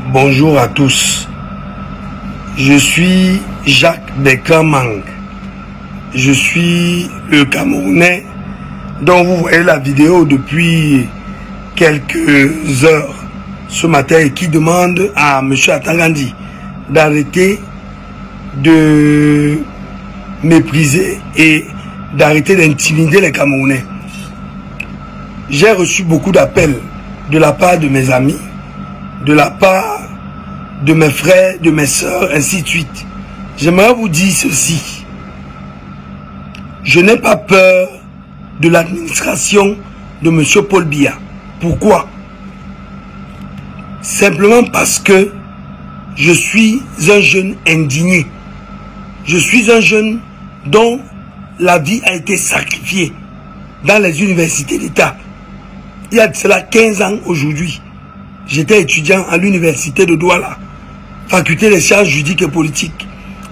Bonjour à tous. Je suis Jacques Bekramang. Je suis le Camerounais dont vous voyez la vidéo depuis quelques heures ce matin et qui demande à M. Atangandi d'arrêter de mépriser et d'arrêter d'intimider les Camerounais. J'ai reçu beaucoup d'appels de la part de mes amis, de la part de mes frères, de mes sœurs, ainsi de suite. J'aimerais vous dire ceci. Je n'ai pas peur de l'administration de M. Paul Biya. Pourquoi? Simplement parce que je suis un jeune indigné. Je suis un jeune dont la vie a été sacrifiée dans les universités d'État. Il y a de cela 15 ans aujourd'hui. J'étais étudiant à l'université de Douala, faculté des sciences juridiques et politiques.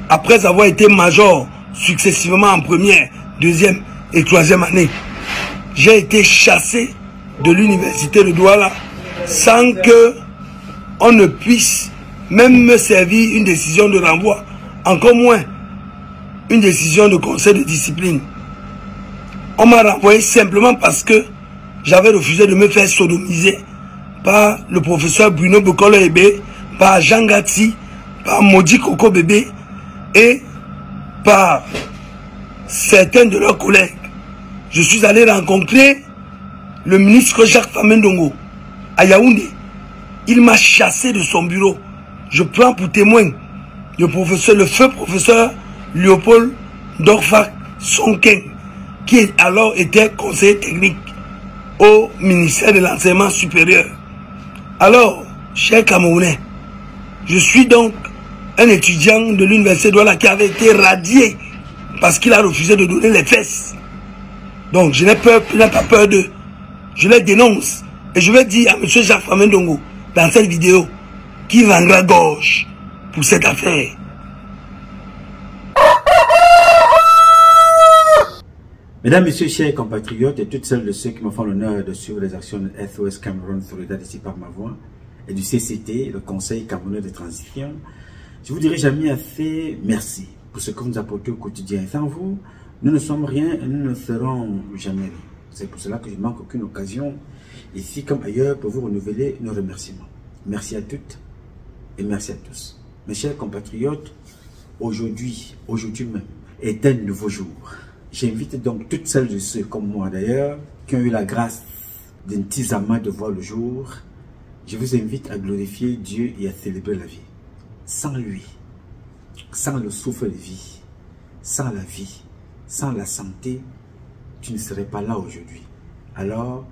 Après avoir été major successivement en première, deuxième et troisième année, j'ai été chassé de l'université de Douala sans que on ne puisse même me servir une décision de renvoi, encore moins une décision de conseil de discipline. On m'a renvoyé simplement parce que j'avais refusé de me faire sodomiser par le professeur Bruno Bokolo Ebe, par Jean Gatti, par Modi Koko Bébé et par certains de leurs collègues. Je suis allé rencontrer le ministre Jacques Famendongo à Yaoundé. Il m'a chassé de son bureau. Je prends pour témoin le feu professeur Léopold Dorfak Sonken, qui alors était conseiller technique au ministère de l'enseignement supérieur. Alors, chers Camerounais, je suis donc un étudiant de l'université de Douala qui avait été radié parce qu'il a refusé de donner les fesses. Donc, je n'ai pas peur d'eux. Je les dénonce. Et je vais dire à M. Jacques Famendongo, dans cette vidéo, qui vendra gauche pour cette affaire. Mesdames, Messieurs, chers compatriotes et toutes celles de ceux qui me font l'honneur de suivre les actions de SOS Cameroun Solidarité ici par ma voix et du CCT, le Conseil Camerounais de Transition, je vous dirai jamais assez merci pour ce que vous nous apportez au quotidien. Sans vous, nous ne sommes rien et nous ne serons jamais rien. C'est pour cela que je ne manque aucune occasion, ici comme ailleurs, pour vous renouveler nos remerciements. Merci à toutes et merci à tous. Mes chers compatriotes, aujourd'hui même, est un nouveau jour. J'invite donc toutes celles et ceux, comme moi d'ailleurs, qui ont eu la grâce d'un tisama de voir le jour. Je vous invite à glorifier Dieu et à célébrer la vie. Sans lui, sans le souffle de vie, sans la vie, sans la santé, tu ne serais pas là aujourd'hui. Alors,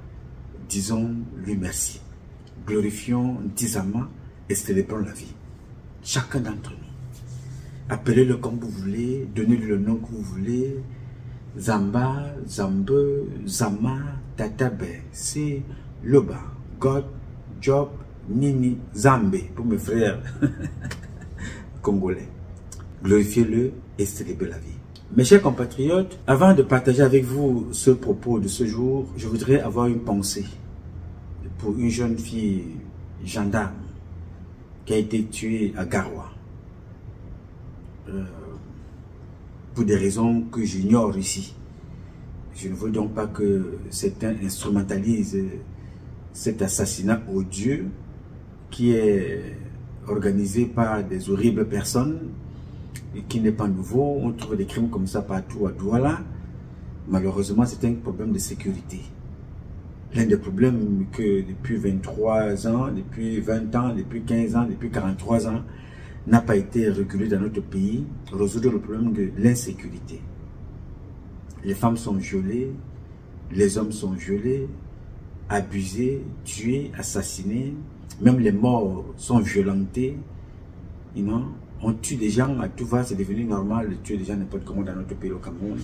disons-lui merci. Glorifions Tisama et célébrons la vie. Chacun d'entre nous. Appelez-le comme vous voulez, donnez-lui le nom que vous voulez. Zamba, Zambe, Zama, Tatabe, c'est Loba, God, Job, Nini, Zambe, pour mes frères congolais. Glorifiez-le et célébrez la vie. Mes chers compatriotes, avant de partager avec vous ce propos de ce jour, je voudrais avoir une pensée pour une jeune fille gendarme qui a été tuée à Garoua. Pour des raisons que j'ignore ici. Je ne veux donc pas que certains instrumentalisent cet assassinat odieux qui est organisé par des horribles personnes et qui n'est pas nouveau. On trouve des crimes comme ça partout à Douala. Malheureusement, c'est un problème de sécurité. L'un des problèmes que depuis 23 ans, depuis 20 ans, depuis 15 ans, depuis 43 ans, n'a pas été régulé dans notre pays, résoudre le problème de l'insécurité. Les femmes sont violées, les hommes sont violés, abusés, tués, assassinés, même les morts sont violentés. On tue des gens à tout va, c'est devenu normal de tuer des gens n'importe comment dans notre pays, au Cameroun,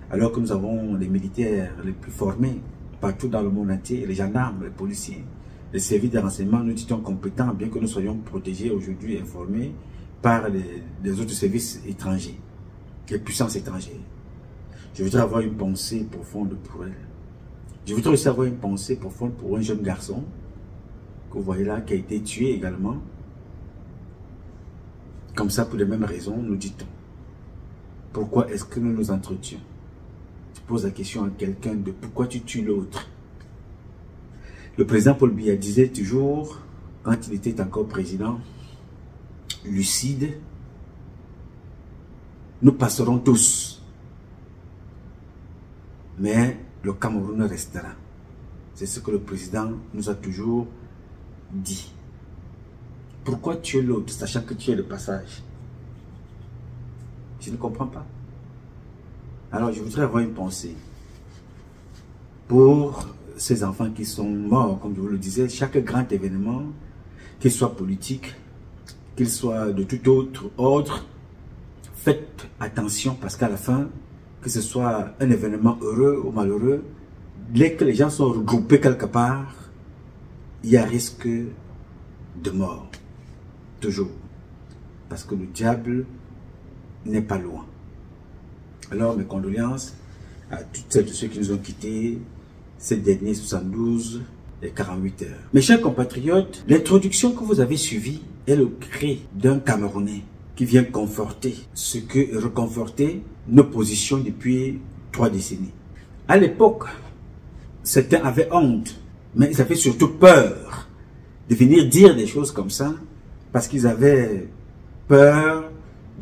alors que nous avons les militaires les plus formés partout dans le monde entier, les gendarmes, les policiers. Les services de renseignement, nous disons compétents, bien que nous soyons protégés aujourd'hui, informés par les autres services étrangers, les puissances étrangères. Je voudrais avoir une pensée profonde pour elle. Je voudrais aussi avoir une pensée profonde pour un jeune garçon que vous voyez là, qui a été tué également Comme ça, pour les mêmes raisons, nous dit-on. Pourquoi est-ce que nous nous entretuons? Tu poses la question à quelqu'un de pourquoi tu tues l'autre. Le président Paul Biya disait toujours, quand il était encore président, lucide, nous passerons tous, mais le Cameroun restera. C'est ce que le président nous a toujours dit. Pourquoi tuer l'autre, sachant que tu es le passage? Je ne comprends pas. Alors, je voudrais avoir une pensée pour ces enfants qui sont morts, comme je vous le disais. Chaque grand événement, qu'il soit politique, qu'il soit de tout autre ordre, faites attention parce qu'à la fin, que ce soit un événement heureux ou malheureux, dès que les gens sont regroupés quelque part, il y a risque de mort. Toujours. Parce que le diable n'est pas loin. Alors mes condoléances à toutes celles et ceux qui nous ont quittés ces derniers 72 et 48 heures. Mes chers compatriotes, l'introduction que vous avez suivie est le cri d'un Camerounais qui vient conforter ce que reconforter nos positions depuis 3 décennies. À l'époque, certains avaient honte, mais ils avaient surtout peur de venir dire des choses comme ça parce qu'ils avaient peur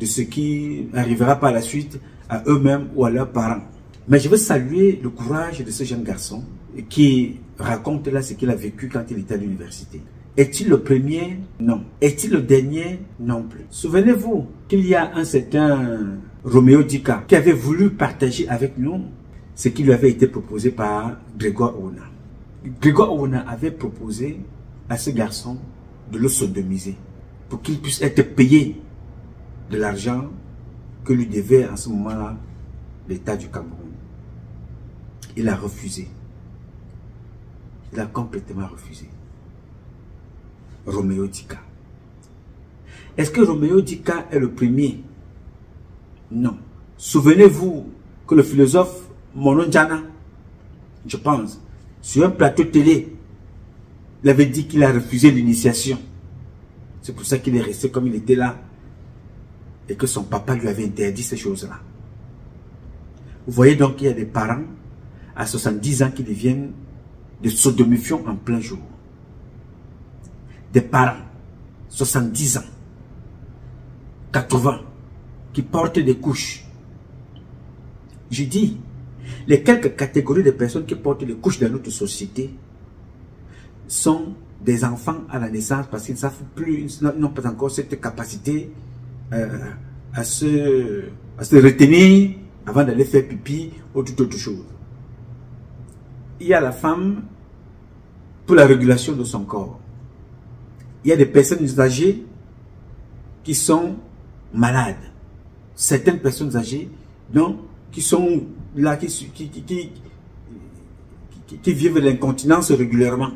de ce qui arrivera par la suite à eux-mêmes ou à leurs parents. Mais je veux saluer le courage de ce jeune garçon qui raconte là ce qu'il a vécu quand il était à l'université. Est-il le premier? Non. Est-il le dernier? Non plus. Souvenez-vous qu'il y a un certain Roméo Dika qui avait voulu partager avec nous ce qui lui avait été proposé par Grégoire Ouna. Grégoire Ouna avait proposé à ce garçon de le sodomiser pour qu'il puisse être payé de l'argent que lui devait en ce moment-là l'État du Cameroun. Il a refusé. Il a complètement refusé. Roméo Dika. Est-ce que Roméo Dika est le premier? Non. Souvenez-vous que le philosophe Mononjana, je pense, sur un plateau télé, il avait dit qu'il a refusé l'initiation. C'est pour ça qu'il est resté comme il était là et que son papa lui avait interdit ces choses-là. Vous voyez donc qu'il y a des parents à 70 ans qui deviennent des sodomifiants en plein jour. Des parents, 70 ans, 80, qui portent des couches. Je dis, les quelques catégories de personnes qui portent des couches dans notre société sont des enfants à la naissance parce qu'ils ne savent plus, ils n'ont pas encore cette capacité à se retenir avant d'aller faire pipi ou toute autre chose. Il y a la femme pour la régulation de son corps. Il y a des personnes âgées qui sont malades. Certaines personnes âgées donc, qui sont là, qui vivent l'incontinence régulièrement.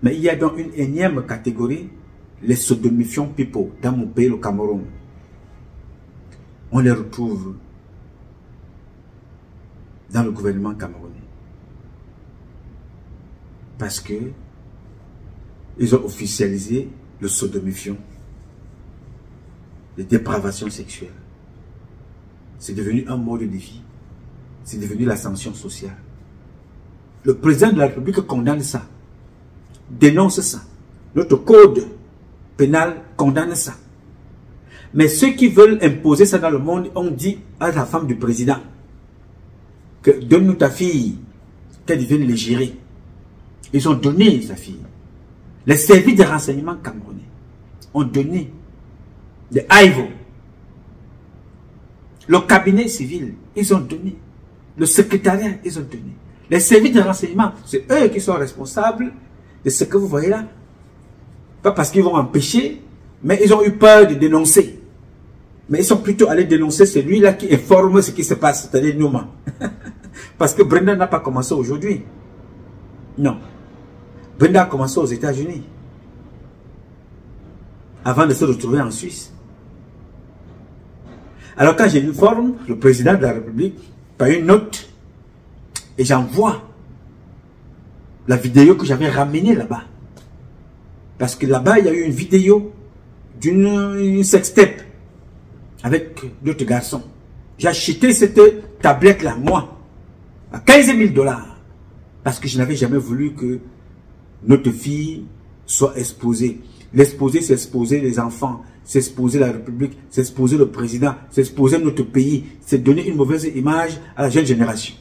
Mais il y a donc une énième catégorie, les sodomifiants people, dans mon pays, le Cameroun. On les retrouve dans le gouvernement camerounais. Parce que ils ont officialisé le sodomifiant, les dépravations sexuelles. C'est devenu un mode de vie. C'est devenu l'ascension sociale. Le président de la République condamne ça. Dénonce ça. Notre code pénal condamne ça. Mais ceux qui veulent imposer ça dans le monde ont dit à la femme du président que donne-nous ta fille, qu'elle vienne les gérer. Ils ont donné sa fille. Les services de renseignement camerounais ont donné des AIVO. Le cabinet civil, ils ont donné. Le secrétariat, ils ont donné. Les services de renseignement, c'est eux qui sont responsables de ce que vous voyez là. Pas parce qu'ils vont empêcher, mais ils ont eu peur de dénoncer. Mais ils sont plutôt allés dénoncer celui-là qui informe ce qui se passe, c'est-à-dire Nouma. Parce que Brenda n'a pas commencé aujourd'hui. Non. Brenda a commencé aux États-Unis. Avant de se retrouver en Suisse. Alors quand j'informe le président de la République par une note, et j'envoie la vidéo que j'avais ramenée là-bas. Parce que là-bas, il y a eu une vidéo d'une sextape avec d'autres garçons. J'ai acheté cette tablette-là, moi, à 15 000 $. Parce que je n'avais jamais voulu que notre fille soit exposée. L'exposer, c'est exposer les enfants, c'est exposer la République, c'est exposer le président, c'est exposer notre pays, c'est donner une mauvaise image à la jeune génération.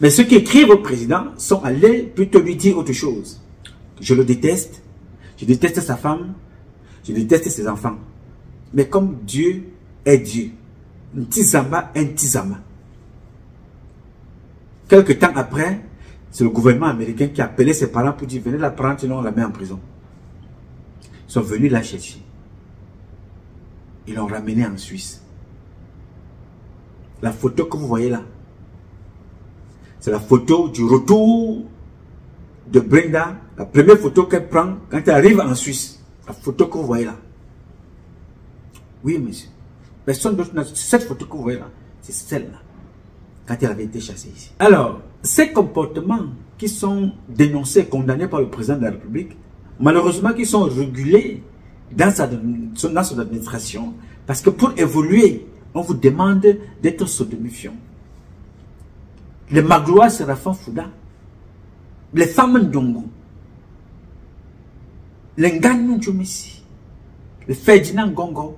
Mais ceux qui écrivent au président sont allés plutôt lui dire autre chose. Je le déteste, je déteste sa femme, je déteste ses enfants. Mais comme Dieu est Dieu, Ntizama est Ntizama. Quelque temps après, c'est le gouvernement américain qui a appelé ses parents pour dire venez la prendre, sinon on la met en prison. Ils sont venus la chercher. Ils l'ont ramenée en Suisse. La photo que vous voyez là, c'est la photo du retour de Brenda, la première photo qu'elle prend quand elle arrive en Suisse. La photo que vous voyez là. Oui, monsieur. Personne d'autre n'a... Cette photo que vous voyez là, c'est celle-là. Quand elle avait été chassée ici. Alors, ces comportements qui sont dénoncés, condamnés par le président de la République, malheureusement, qui sont régulés dans son administration, parce que pour évoluer, on vous demande d'être sodomifiant. Les Maglois Séraphin Fouda, les femmes Ndongo, les Nganou Djomessi, les Ferdinand Gongo.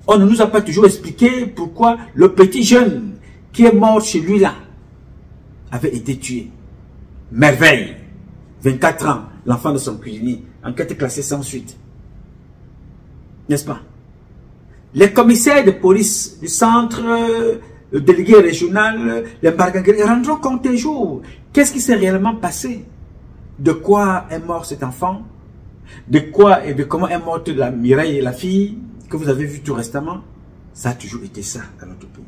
On ne nous a pas toujours expliqué pourquoi le petit jeune qui est mort chez lui là avait été tué. Merveille, 24 ans, l'enfant de son cuisinier, enquête classée sans suite. N'est-ce pas? Les commissaires de police du centre, le délégué régional, les Bargangari rendront compte un jour. Qu'est-ce qui s'est réellement passé? De quoi est mort cet enfant? De quoi et de comment est morte la Mireille et la fille que vous avez vu tout récemment? Ça a toujours été ça dans notre pays.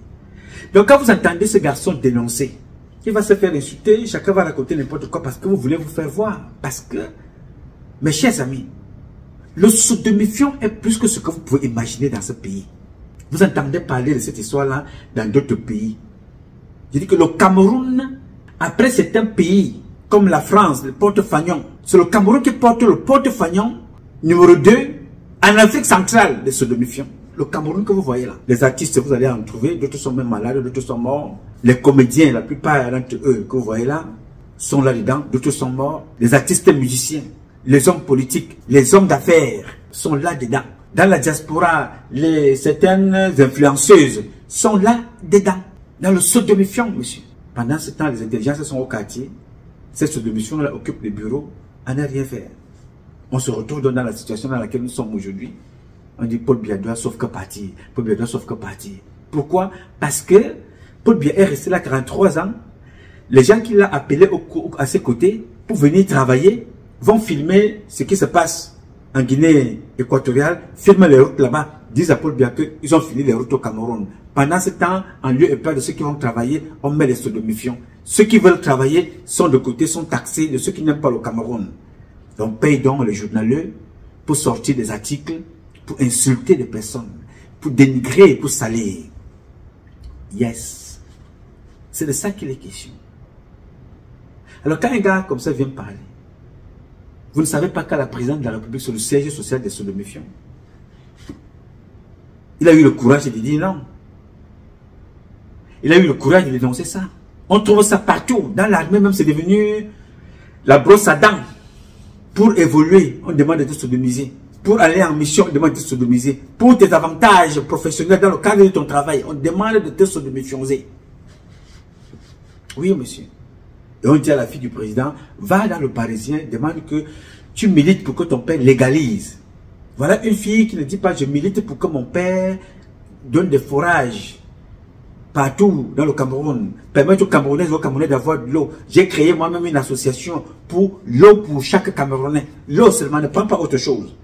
Donc quand vous entendez ce garçon dénoncer, il va se faire insulter, chacun va raconter n'importe quoi parce que vous voulez vous faire voir. Parce que, mes chers amis, le sodomifiant est plus que ce que vous pouvez imaginer dans ce pays. Vous entendez parler de cette histoire-là dans d'autres pays. Je dis que le Cameroun, après certains pays, comme la France, le porte-fagnon, c'est le Cameroun qui porte le porte-fagnon numéro 2 en Afrique centrale des sodomifiants. Le Cameroun que vous voyez là. Les artistes, vous allez en trouver, d'autres sont même malades, d'autres sont morts. Les comédiens, la plupart d'entre eux que vous voyez là, sont là-dedans, d'autres sont morts. Les artistes musiciens, les hommes politiques, les hommes d'affaires sont là-dedans. Dans la diaspora, certaines influenceuses sont là-dedans. Dans le sodomifiant, monsieur. Pendant ce temps, les intelligences sont au quartier. Ces sodomifiants-là occupent les bureaux à ne rien faire. On se retrouve dans la situation dans laquelle nous sommes aujourd'hui. On dit Paul Biya doit sauf que partir. Paul Biya doit sauf que partir. Pourquoi? Parce que Paul Biya est resté là 43 ans. Les gens qui l'ont appelé à ses côtés pour venir travailler vont filmer ce qui se passe en Guinée équatoriale, filmer les routes là-bas, disent à Paul Biya qu'ils ont fini les routes au Cameroun. Pendant ce temps, en lieu et place de ceux qui vont travailler, on met les sodomifiants. Ceux qui veulent travailler sont de côté, sont taxés de ceux qui n'aiment pas le Cameroun. On paye donc les journaleux pour sortir des articles, pour insulter des personnes, pour dénigrer, pour salir. Yes. C'est de ça qu'il est question. Alors quand un gars comme ça vient parler, vous ne savez pas qu'à la présidente de la République sur le siège social des sodomifiants, il a eu le courage de dire non. Il a eu le courage de dénoncer ça. On trouve ça partout. Dans l'armée même, c'est devenu la brosse à dents. Pour évoluer, on demande d'être sodomisé. Pour aller en mission, on demande d'être sodomisé. Pour tes avantages professionnels dans le cadre de ton travail, on demande de te sodomifier. Oui, monsieur. Et on dit à la fille du président, va dans le Parisien, demande que tu milites pour que ton père légalise. Voilà une fille qui ne dit pas, je milite pour que mon père donne des forages partout dans le Cameroun, permettre aux Camerounaises et aux Camerounais d'avoir de l'eau. J'ai créé moi-même une association pour l'eau pour chaque Camerounais. L'eau seulement, ne prend pas autre chose.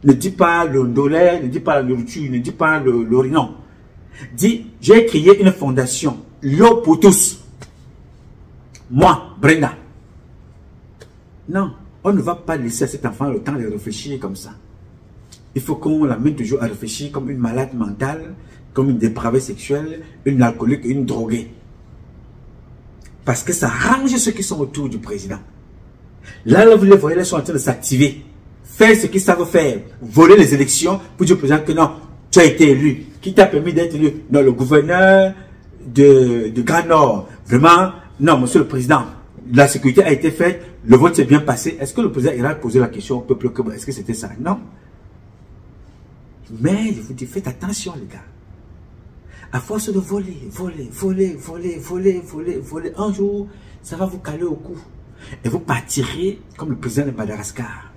Ne dis pas le ndolé, ne dis pas la nourriture, ne dis pas l'orinon. Dis, j'ai créé une fondation, l'eau pour tous. Moi, Brenda. Non, on ne va pas laisser à cet enfant le temps de réfléchir comme ça. Il faut qu'on l'amène toujours à réfléchir comme une malade mentale, comme une dépravée sexuelle, une alcoolique, une droguée. Parce que ça arrange ceux qui sont autour du président. Là, vous les voyez, ils sont en train de s'activer. faire ce qu'ils savent faire, voler les élections pour dire au président que non, tu as été élu. Qui t'a permis d'être élu? Non, le gouverneur de Grand Nord. Vraiment, non, monsieur le président, la sécurité a été faite, le vote s'est bien passé. Est-ce que le président ira poser la question au peuple? Est-ce que c'était ça? Non. Mais je vous dis, faites attention les gars. À force de voler, un jour, ça va vous caler au cou. Et vous partirez comme le président de Madagascar.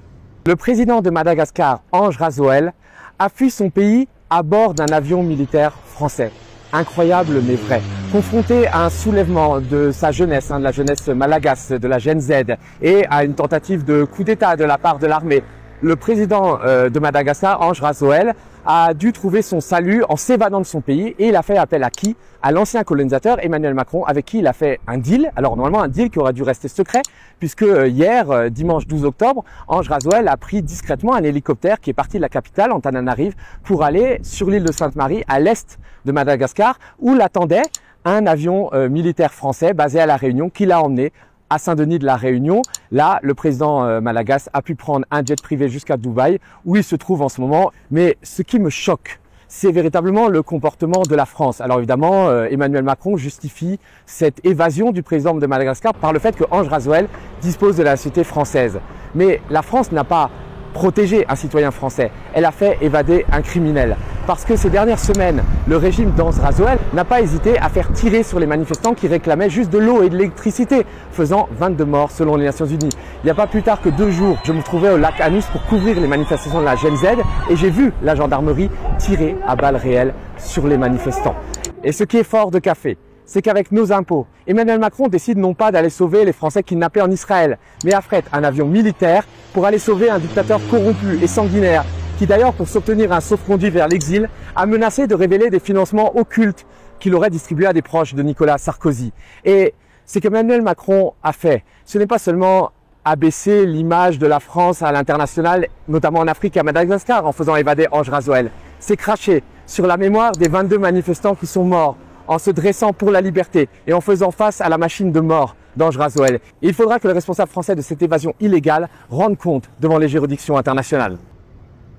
Le président de Madagascar, Ange Razoel, a fui son pays à bord d'un avion militaire français. Incroyable mais vrai. Confronté à un soulèvement de sa jeunesse, de la jeunesse malagasse, de la Gen Z, et à une tentative de coup d'État de la part de l'armée, le président de Madagascar, Ange Razoel, a dû trouver son salut en s'évadant de son pays et il a fait appel à qui? À l'ancien colonisateur Emmanuel Macron, avec qui il a fait un deal. Alors normalement un deal qui aurait dû rester secret puisque hier, dimanche 12 octobre, Ange Razoel a pris discrètement un hélicoptère qui est parti de la capitale, Antananarive, pour aller sur l'île de Sainte-Marie, à l'est de Madagascar, où l'attendait un avion militaire français basé à La Réunion qui l'a emmené à Saint-Denis de la Réunion. Là, le président malagasy a pu prendre un jet privé jusqu'à Dubaï, où il se trouve en ce moment. Mais ce qui me choque, c'est véritablement le comportement de la France. Alors évidemment, Emmanuel Macron justifie cette évasion du président de Madagascar par le fait que Ange Razoel dispose de la nationalité française. Mais la France n'a pas protégé un citoyen français, elle a fait évader un criminel. Parce que ces dernières semaines, le régime d'Ange Razoel n'a pas hésité à faire tirer sur les manifestants qui réclamaient juste de l'eau et de l'électricité, faisant 22 morts selon les Nations Unies. Il n'y a pas plus tard que 2 jours, je me trouvais au lac Anus pour couvrir les manifestations de la Gen Z et j'ai vu la gendarmerie tirer à balles réelles sur les manifestants. Et ce qui est fort de café, c'est qu'avec nos impôts, Emmanuel Macron décide non pas d'aller sauver les Français kidnappés en Israël, mais affrète un avion militaire pour aller sauver un dictateur corrompu et sanguinaire, qui d'ailleurs, pour s'obtenir un sauf-conduit vers l'exil, a menacé de révéler des financements occultes qu'il aurait distribués à des proches de Nicolas Sarkozy. Et ce qu'Emmanuel Macron a fait, ce n'est pas seulement abaisser l'image de la France à l'international, notamment en Afrique et à Madagascar, en faisant évader Ange Razoel, c'est cracher sur la mémoire des 22 manifestants qui sont morts, en se dressant pour la liberté et en faisant face à la machine de mort d'Ange Razoel. Il faudra que le responsable français de cette évasion illégale rende compte devant les juridictions internationales.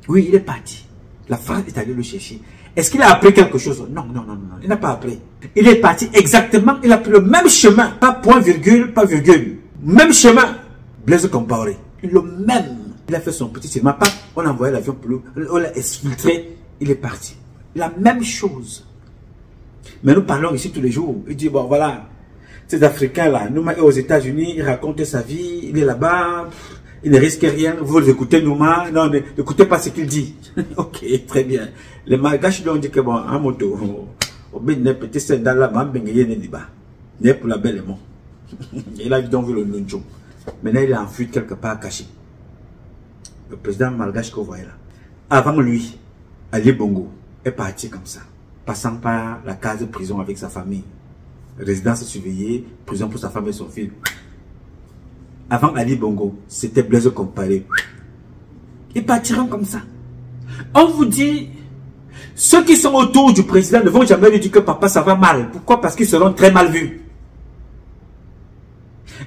Oui, il est parti. La France est allée le chercher. Est-ce qu'il a appris quelque chose? Non, non, non, non, il n'a pas appris. Il est parti exactement, il a pris le même chemin, pas point virgule, pas virgule. Même chemin, Blaise Compaoré. Le même. Il a fait son petit cinéma, on a envoyé l'avion pour lui, on l'a exfiltré, il est parti. La même chose. Mais nous parlons ici tous les jours. Il dit, bon voilà, ces Africains-là, nous aux États-Unis, il raconte sa vie, il est là-bas, il ne risque rien, vous l'écoutez, Nouma, non, n'écoutez pas ce qu'il dit. Ok, très bien. Les Malgaches lui ont dit que bon, un moto, au bin n'est petit c'est dans la bande, n'est pour la belle et mon. Il a donc vu le Nunjo. Maintenant, il est en fuite quelque part caché. Le président malgache que vous voyez là. Avant lui, Ali Bongo est parti comme ça, passant par la case de prison avec sa famille. Résidence surveillée, prison pour sa femme et son fils. Avant Ali Bongo, c'était Blaise Compaoré. Ils partiront comme ça. On vous dit, ceux qui sont autour du président ne vont jamais lui dire que papa ça va mal. Pourquoi? Parce qu'ils seront très mal vus.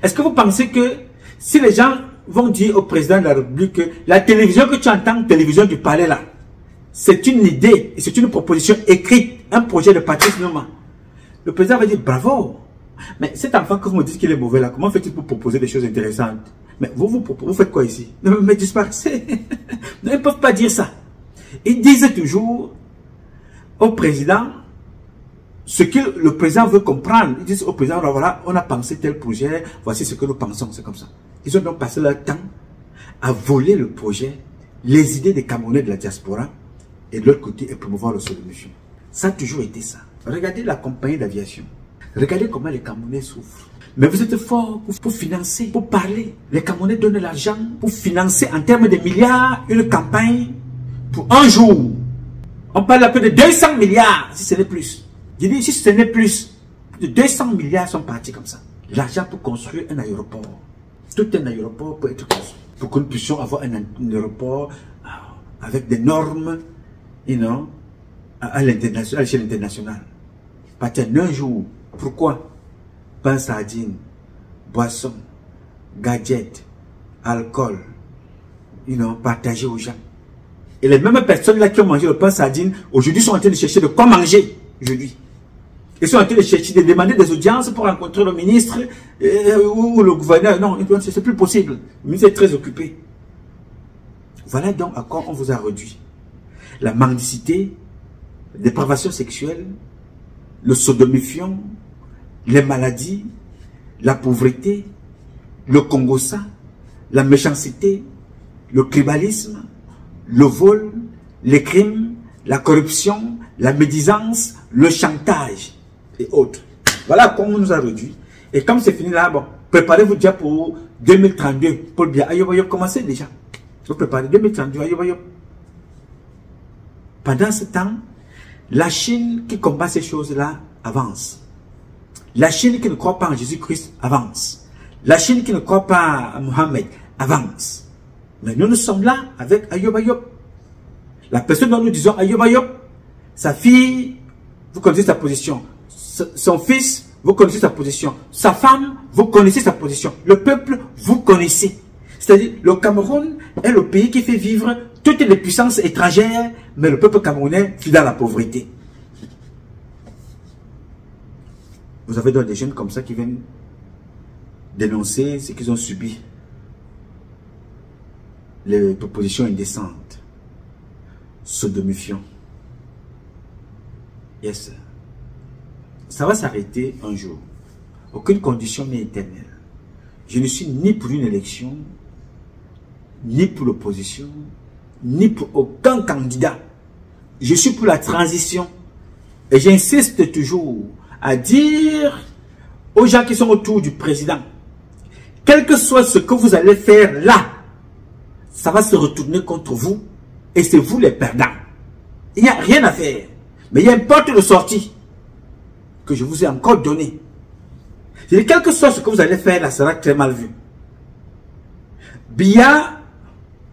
Est-ce que vous pensez que si les gens vont dire au président de la République que la télévision que tu entends, télévision du palais là, c'est une idée, c'est une proposition écrite, un projet de Patrice Lumumba. Le président va dire bravo. Mais cet enfant que vous me dites qu'il est mauvais là, comment fait-il pour proposer des choses intéressantes? Mais vous faites quoi ici? Ne me disparaissez. Ils ne peuvent pas dire ça. Ils disent toujours au président ce que le président veut comprendre. Ils disent au président, voilà, on a pensé tel projet, voici ce que nous pensons, c'est comme ça. Ils ont donc passé leur temps à voler le projet, les idées des Camerounais de la diaspora, et de l'autre côté, et promouvoir le solution. Ça a toujours été ça. Regardez la compagnie d'aviation. Regardez comment les Camerounais souffrent. Mais vous êtes forts pour financer, pour parler. Les Camerounais donnent l'argent pour financer en termes de milliards une campagne pour un jour. On parle un peu de 200 milliards, si ce n'est plus. Je dis, si ce n'est plus, de 200 milliards sont partis comme ça. L'argent pour construire un aéroport. Tout un aéroport peut être construit. Pour que nous puissions avoir un aéroport avec des normes, à l'échelle internationale. Partir d'un jour. Pourquoi? Pain sardine, boisson, gadgets, alcool, partager aux gens. Et les mêmes personnes là qui ont mangé le pain sardine, aujourd'hui sont en train de chercher de quoi manger, aujourd'hui. Ils sont en train de chercher, de demander des audiences pour rencontrer le ministre ou le gouverneur. Non, c'est plus possible. Le ministre est très occupé. Voilà donc à quoi on vous a réduit. La mendicité, la dépravation sexuelle, le sodomifion, les maladies, la pauvreté, le congossa, la méchanceté, le tribalisme, le vol, les crimes, la corruption, la médisance, le chantage et autres. Voilà comment on nous a réduit. Et comme c'est fini là, bon, préparez-vous déjà pour 2032. Paul Biya, Ayoub Ayoub, commencez déjà. Vous préparez 2032, Ayoub Ayoub. Pendant ce temps, la Chine qui combat ces choses-là avance. La Chine qui ne croit pas en Jésus-Christ avance. La Chine qui ne croit pas à Mohammed avance. Mais nous sommes là avec Ayoub Ayoub. La personne dont nous disons Ayoub Ayoub, sa fille, vous connaissez sa position. Son fils, vous connaissez sa position. Sa femme, vous connaissez sa position. Le peuple, vous connaissez. C'est-à-dire, le Cameroun est le pays qui fait vivre toutes les puissances étrangères, mais le peuple camerounais vit dans la pauvreté. Vous avez donc des jeunes comme ça qui viennent dénoncer ce qu'ils ont subi. Les propositions indécentes. Sodomifiant. Yes. Ça va s'arrêter un jour. Aucune condition n'est éternelle. Je ne suis ni pour une élection, ni pour l'opposition, ni pour aucun candidat. Je suis pour la transition. Et j'insiste toujours à dire aux gens qui sont autour du président, quel que soit ce que vous allez faire là, ça va se retourner contre vous et c'est vous les perdants. Il n'y a rien à faire. Mais il y a une porte de sortie que je vous ai encore donnée. C'est quel que soit ce que vous allez faire là, ça sera très mal vu. Biya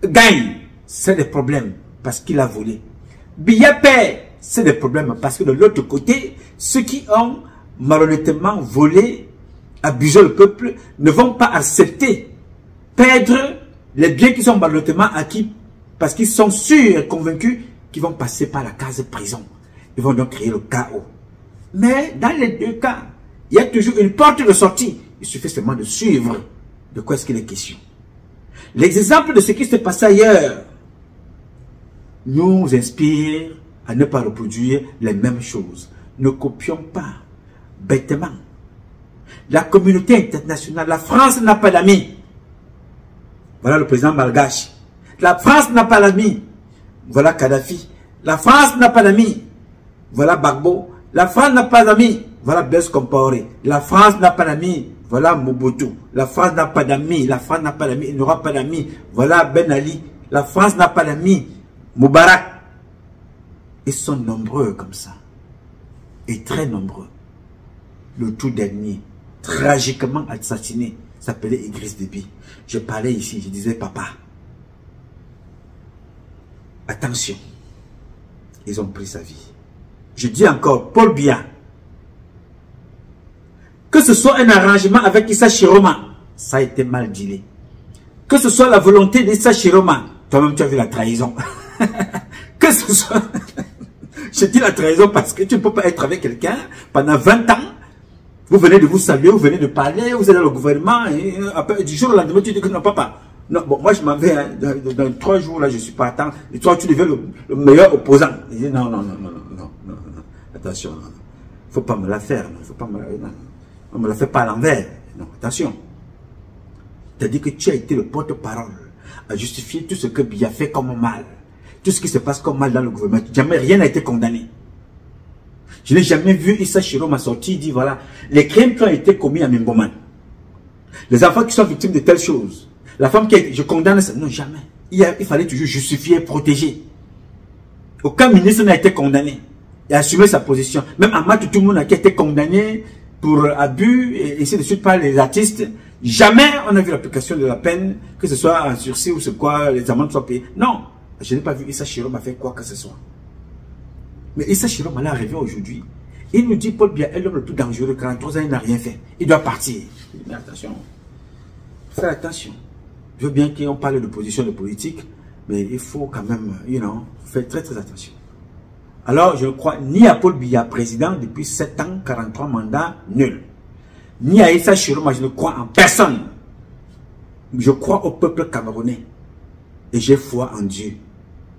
gagne, c'est des problèmes parce qu'il a volé. Biya perd, c'est des problèmes parce que de l'autre côté, ceux qui ont malhonnêtement volé, abusé le peuple, ne vont pas accepter perdre les biens qui sont malhonnêtement acquis parce qu'ils sont sûrs et convaincus qu'ils vont passer par la case prison. Ils vont donc créer le chaos. Mais dans les deux cas, il y a toujours une porte de sortie. Il suffit seulement de suivre de quoi est-ce qu'il est question. L'exemple de ce qui s'est passé ailleurs nous inspire à ne pas reproduire les mêmes choses. Ne copions pas bêtement. La communauté internationale, la France n'a pas d'amis. Voilà le président malgache. La France n'a pas d'amis. Voilà Kadhafi. La France n'a pas d'amis. Voilà Gbagbo. La France n'a pas d'amis. Voilà Blaise Compaoré. La France n'a pas d'amis. Voilà Mobutu. La France n'a pas d'amis. La France n'a pas d'amis. Il n'aura pas d'amis. Voilà Ben Ali. La France n'a pas d'amis. Moubarak. Ils sont nombreux comme ça. Et très nombreux. Le tout dernier, tragiquement assassiné, s'appelait Idriss Déby. Je parlais ici, je disais, papa, attention, ils ont pris sa vie. Je dis encore, Paul Biya, que ce soit un arrangement avec Issa Chiroma, ça a été mal dealé. Que ce soit la volonté d'Issa Chiroma, toi-même tu as vu la trahison. Que ce soit... Je dis la trahison parce que tu ne peux pas être avec quelqu'un pendant 20 ans. Vous venez de vous saluer, vous venez de parler, vous êtes dans le gouvernement et après, du jour au lendemain, tu dis que non, papa. Non, bon, moi je m'en vais, hein, dans 3 jours là, je suis pas à temps. Et toi, tu deviens le meilleur opposant. Il dit non, attention, non. Faut pas me la faire, non. Faut pas me, non. On me la fait pas à l'envers. Non, attention. C'est-à-dire que tu as été le porte-parole à justifier tout ce que Biya fait comme mal. Tout ce qui se passe comme mal dans le gouvernement. Jamais rien n'a été condamné. Je n'ai jamais vu Issa Chiroma sortir, il dit voilà, les crimes qui ont été commis à Mimboman, les enfants qui sont victimes de telles choses, la femme qui a été, je condamne ça. Non, jamais. Il fallait toujours justifier, protéger. Aucun ministre n'a été condamné et assumé sa position. Même Ahmad tout le monde a été condamné pour abus et ainsi de suite par les artistes. Jamais on a vu l'application de la peine, que ce soit en sursis ou ce quoi, les amendes soient payées. Non, je n'ai pas vu Issa Chiroma faire quoi que ce soit. Mais Issa Chiroma là revient aujourd'hui. Il nous dit Paul Biya est l'homme le plus dangereux. 43 ans, il n'a rien fait. Il doit partir. Mais attention. Faites attention. Je veux bien qu'on parle de position de politique, mais il faut quand même, faire très très attention. Alors, je ne crois ni à Paul Biya, président depuis 7 ans, 43 mandats, nul. Ni à Issa Chiroma, je ne crois en personne. Je crois au peuple camerounais. Et j'ai foi en Dieu.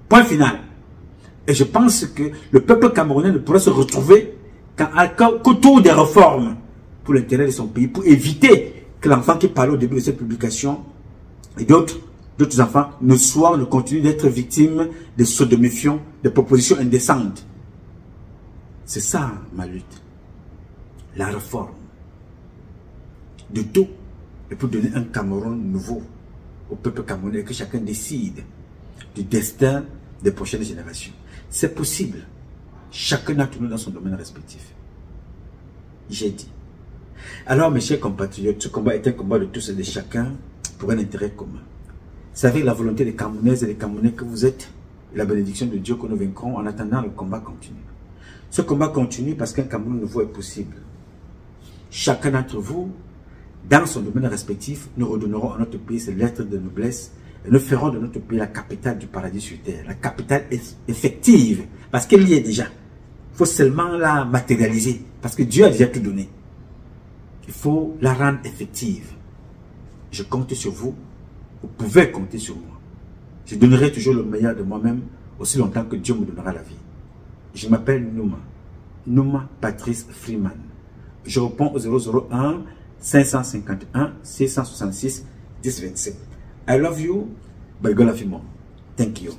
Point final. Et je pense que le peuple camerounais ne pourrait se retrouver qu'autour des réformes pour l'intérêt de son pays, pour éviter que l'enfant qui parlait au début de cette publication et d'autres enfants ne continuent d'être victimes de sodomifiants, de propositions indécentes. C'est ça ma lutte. La réforme. De tout. Et pour donner un Cameroun nouveau au peuple camerounais, que chacun décide du destin des prochaines générations. C'est possible. Chacun a tourné dans son domaine respectif. J'ai dit. Alors, mes chers compatriotes, ce combat est un combat de tous et de chacun pour un intérêt commun. C'est avec la volonté des Camerounaises et des Camerounais que vous êtes, et la bénédiction de Dieu que nous vaincrons. En attendant, le combat continue. Ce combat continue parce qu'un Cameroun nouveau est possible. Chacun d'entre vous, dans son domaine respectif, nous redonnerons à notre pays ses lettres de noblesse et nous ferons de notre pays la capitale du paradis sur terre, la capitale effective, parce qu'elle y est déjà. Il faut seulement la matérialiser, parce que Dieu a déjà tout donné. Il faut la rendre effective. Je compte sur vous, vous pouvez compter sur moi. Je donnerai toujours le meilleur de moi-même, aussi longtemps que Dieu me donnera la vie. Je m'appelle Nouma Patrice Freeman. Je réponds au 001 551 666 1027. I love you, but God love you more. Thank you.